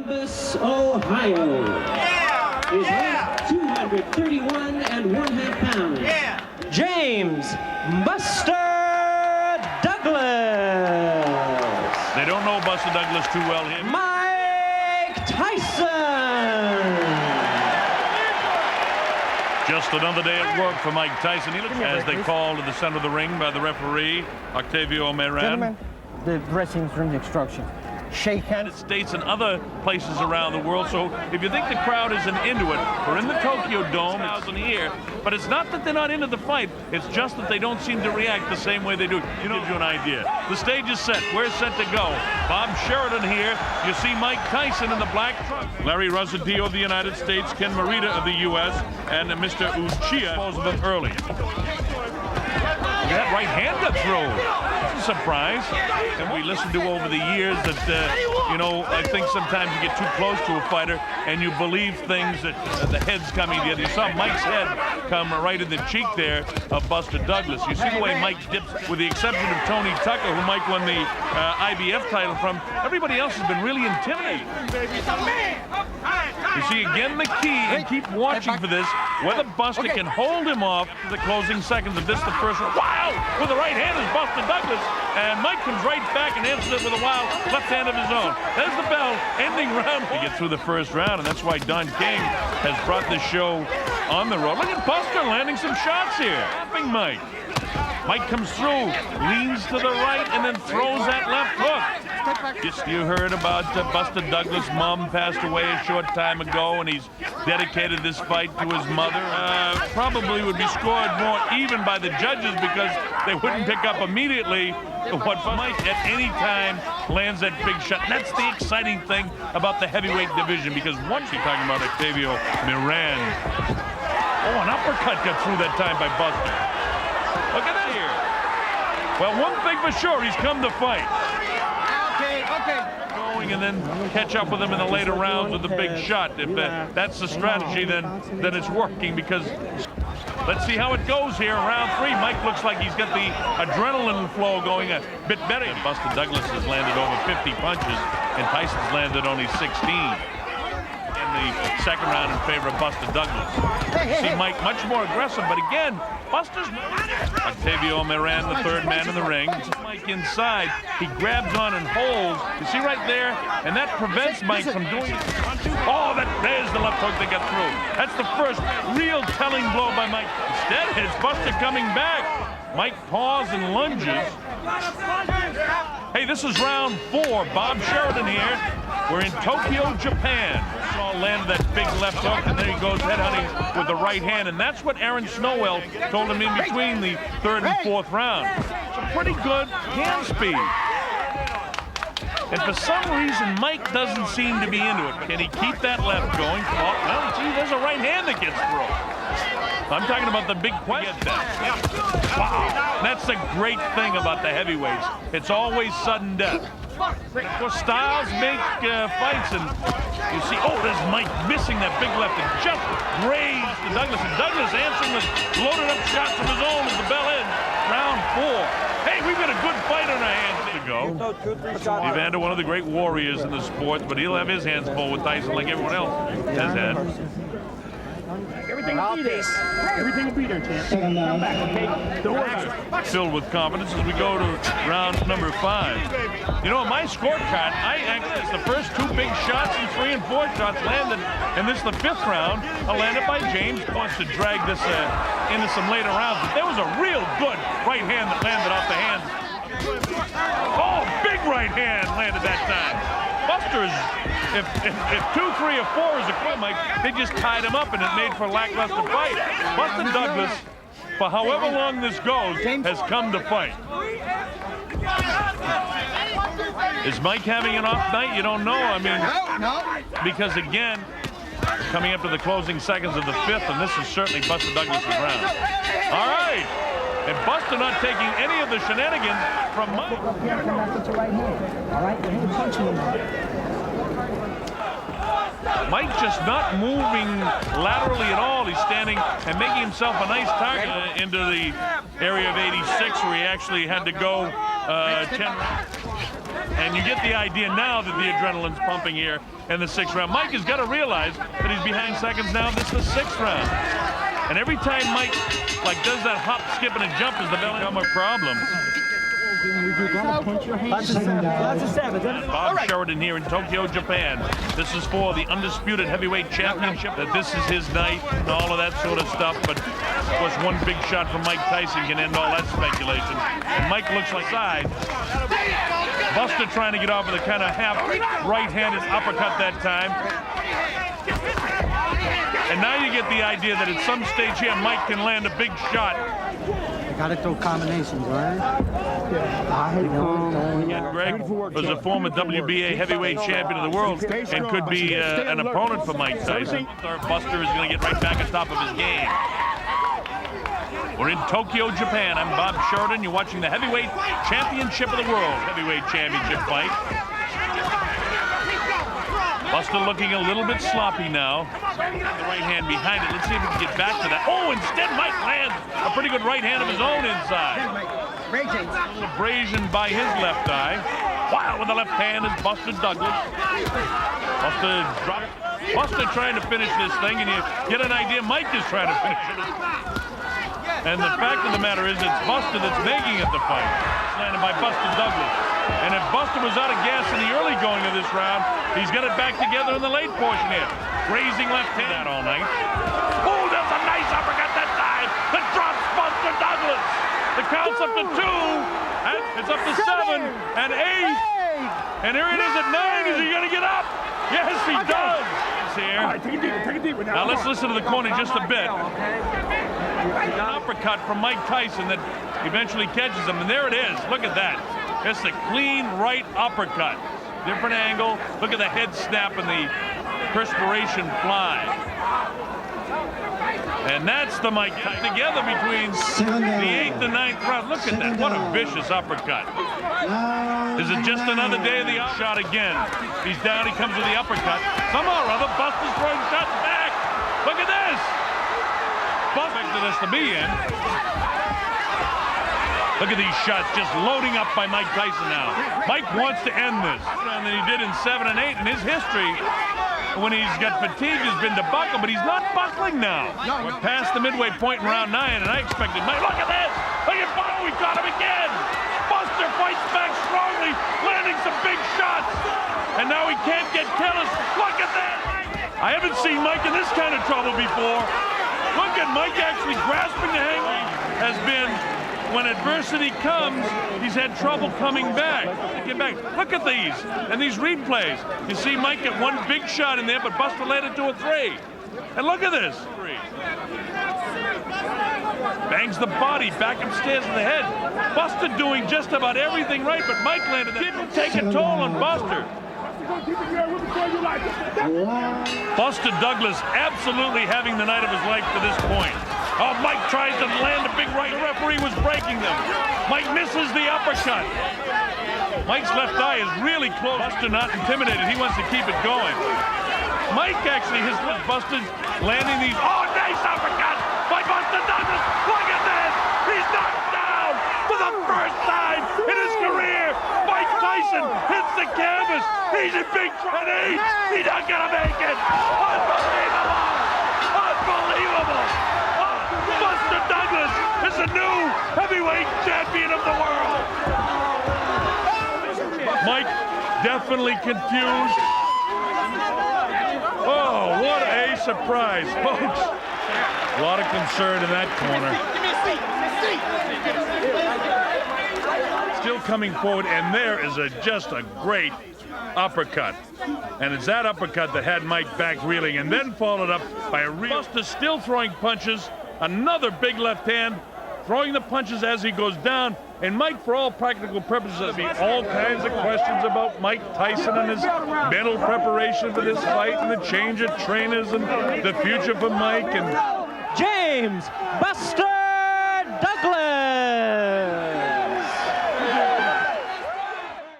Columbus, Ohio. Is weight 231 1/2 pounds. James Buster Douglas. They don't know Buster Douglas too well here. Mike Tyson. Just another day at work for Mike Tyson. He looks as they call to the center of the ring by the referee, Octavio Meran. Gentlemen, the dressing room instruction. Shake hands. United States and other places around the world. So if you think the crowd isn't into it, we're in the Tokyo Dome, it's in here. But it's not that they're not into the fight. It's just that they don't seem to react the same way they do. You know, give you an idea. The stage is set. We're set to go. Bob Sheridan here. You see Mike Tyson in the black truck. Larry Rosadio of the United States, Ken Morita of the U.S., and Mr. Uchiha disposed of them early. That right hand got through. It's a surprise. And we listened to over the years that, you know, I think sometimes you get too close to a fighter and you believe things that the head's coming together. You saw Mike's head come right in the cheek there of Buster Douglas. You see the way Mike dips, with the exception of Tony Tucker, who Mike won the IBF title from. Everybody else has been really intimidating. You see, again, the key, and keep watching for this, whether Buster can hold him off to the closing seconds of this, the first one. Wow! With the right hand is Buster Douglas, and Mike comes right back and answers it with a wild left hand of his own. There's the bell, ending round. To get through the first round, and that's why Don King has brought this show on the road. Look at Buster landing some shots here. Laughing Mike. Mike comes through, leans to the right, and then throws that left hook. Just you heard about Buster Douglas' mom passed away a short time ago, and he's dedicated this fight to his mother. Probably would be scored more even by the judges because they wouldn't pick up immediately what Mike at any time lands that big shot. And that's the exciting thing about the heavyweight division, because once you're talking about Octavio Meran. Oh, an uppercut got through that time by Buster. Look at that here. Well, one thing for sure, he's come to fight. Okay. Going and then catch up with him in the later rounds with a big shot. If that's the strategy, then it's working, because let's see how it goes here. Round 3, Mike looks like he's got the adrenaline flow going a bit better. Buster Douglas has landed over 50 punches, and Tyson's landed only 16. The second round in favor of Buster Douglas. See Mike much more aggressive, but again, Buster's Octavio Meran, the third man in the ring. Mike inside, he grabs on and holds. You see right there, and that prevents Mike from doing it. Oh, there's the left hook that got through. That's the first real telling blow by Mike. Instead, it's Buster coming back. Mike paws and lunges. Hey, this is round 4. Bob Sheridan here. We're in Tokyo, Japan. Saw landed that big left hook, and then he goes headhunting with the right hand, and that's what Aaron Snowell told him in between the 3rd and 4th round. Some pretty good hand speed. And for some reason, Mike doesn't seem to be into it. Can he keep that left going? Oh, well, see, there's a right hand that gets through. I'm talking about the big question. Wow, that's the great thing about the heavyweights. It's always sudden death. Of course, styles make fights, and you see, oh, there's Mike missing that big left and just grazed to Douglas. And Douglas answering with loaded up shots from his own as the bell ends. Round 4. Hey, we've got a good fight on our hands to go. Evander, one of the great warriors in the sport, but he'll have his hands full with Tyson like everyone else has had. Everything will be there. Everything will be there, champ. Come back, okay? Don't worry. Filled with confidence as we go to round number 5. You know, on my scorecard, it's the first 2 big shots and 3 and 4 shots landed, and this is the 5th round, landed by James. Wants to drag this into some later rounds, but there was a real good right hand that landed off the hands. Oh, big right hand landed that time. Buster's, if 2, 3, or 4 is a quit, Mike, they just tied him up and it made for a lackluster fight. Buster Douglas, for however long this goes, has come to fight. Is Mike having an off night? You don't know. I mean, because again, coming up to the closing seconds of the 5th, and this is certainly Buster Douglas' round. All right. And Buster not taking any of the shenanigans from Mike. Mike just not moving laterally at all. He's standing and making himself a nice target into the area of 86, where he actually had to go 10 rounds. And you get the idea now that the adrenaline's pumping here in the 6th round. Mike has got to realize that he's behind seconds now. This is the 6th round. And every time Mike does that hop, skip, and a jump is the become a problem. Bob Sheridan here in Tokyo, Japan. This is for the undisputed heavyweight championship. That this is his night and all of that sort of stuff. But of course, one big shot from Mike Tyson can end all that speculation. And Mike looks like side. Buster trying to get off with a kind of half right-handed uppercut that time. And now you get the idea that at some stage here, Mike can land a big shot. Gotta throw combinations, right? And Greg was a former WBA heavyweight champion of the world and could be an opponent for Mike Tyson. Buster is going to get right back on top of his game. We're in Tokyo, Japan. I'm Bob Sheridan. You're watching the heavyweight championship of the world. Heavyweight championship fight. Buster looking a little bit sloppy now. The right hand behind it. Let's see if we can get back to that. Oh, instead Mike lands a pretty good right hand of his own inside. A little abrasion by his left eye. Wow, with the left hand is Buster Douglas. Buster trying to finish this thing, and you get an idea Mike is trying to finish it. And the fact of the matter is it's Buster that's making it the fight. It's landed by Buster Douglas. And if Buster was out of gas in the early going of this round, he's got it back together in the late portion here. Raising left hand all night. Oh, that's a nice uppercut that time. That drops Buster Douglas. The count's up to 2. And it's up to 7 and 8. And here it is at 9. Is he going to get up? Yes, he does. Here. All right, take it deeper now. Now let's listen to the corner just a bit. An uppercut from Mike Tyson that eventually catches him. And there it is. Look at that. It's a clean right uppercut. Different angle. Look at the head snap and the perspiration fly. And that's the Mike together between the 8th and 9th round. Look at that. What a vicious uppercut. Is it just another day of the shot again? He's down. He comes with the uppercut. Somehow or other, Buster's throwing shots back. Look at this. Buster expected us to be in. Look at these shots just loading up by Mike Tyson now. Mike wants to end this. And than he did in 7 and 8 in his history. When he's got fatigue, has been to buckle, but he's not buckling now. We're past the midway point in round 9, and I expected Mike. Look at this! Look at Buster, we got him again! Buster fights back strongly, landing some big shots. And now he can't get careless. Look at that! I haven't seen Mike in this kind of trouble before. Look at Mike actually grasping the hang. Has been, when adversity comes, he's had trouble coming back. Look at these, and these replays. You see Mike get one big shot in there, but Buster landed 2 or 3. And look at this. Bangs the body back upstairs in the head. Buster doing just about everything right, but Mike landed that. Didn't take a toll on Buster. Buster Douglas absolutely having the night of his life to this point. Oh, Mike tries to land a big right. The referee was breaking them. Mike misses the uppercut. Mike's left eye is really close. Buster not intimidated. He wants to keep it going. Mike actually, his left Buster landing these. Oh, nice uppercut by Buster Douglas. Look at this. He's knocked down for the first time in his career. Mike Tyson hits the canvas. He's in big trouble. He's not going to make it. Unbelievable. Unbelievable. Buster Douglas is the new heavyweight champion of the world. Mike definitely confused. Oh, what a surprise, folks. A lot of concern in that corner. Still coming forward, and there is just a great uppercut. And it's that uppercut that had Mike back reeling, and then followed up by a Buster still throwing punches. Another big left hand, throwing the punches as he goes down. And Mike, for all practical purposes, there'll be all kinds of questions about Mike Tyson and his mental preparation for this fight and the change of trainers and the future for Mike. And James Buster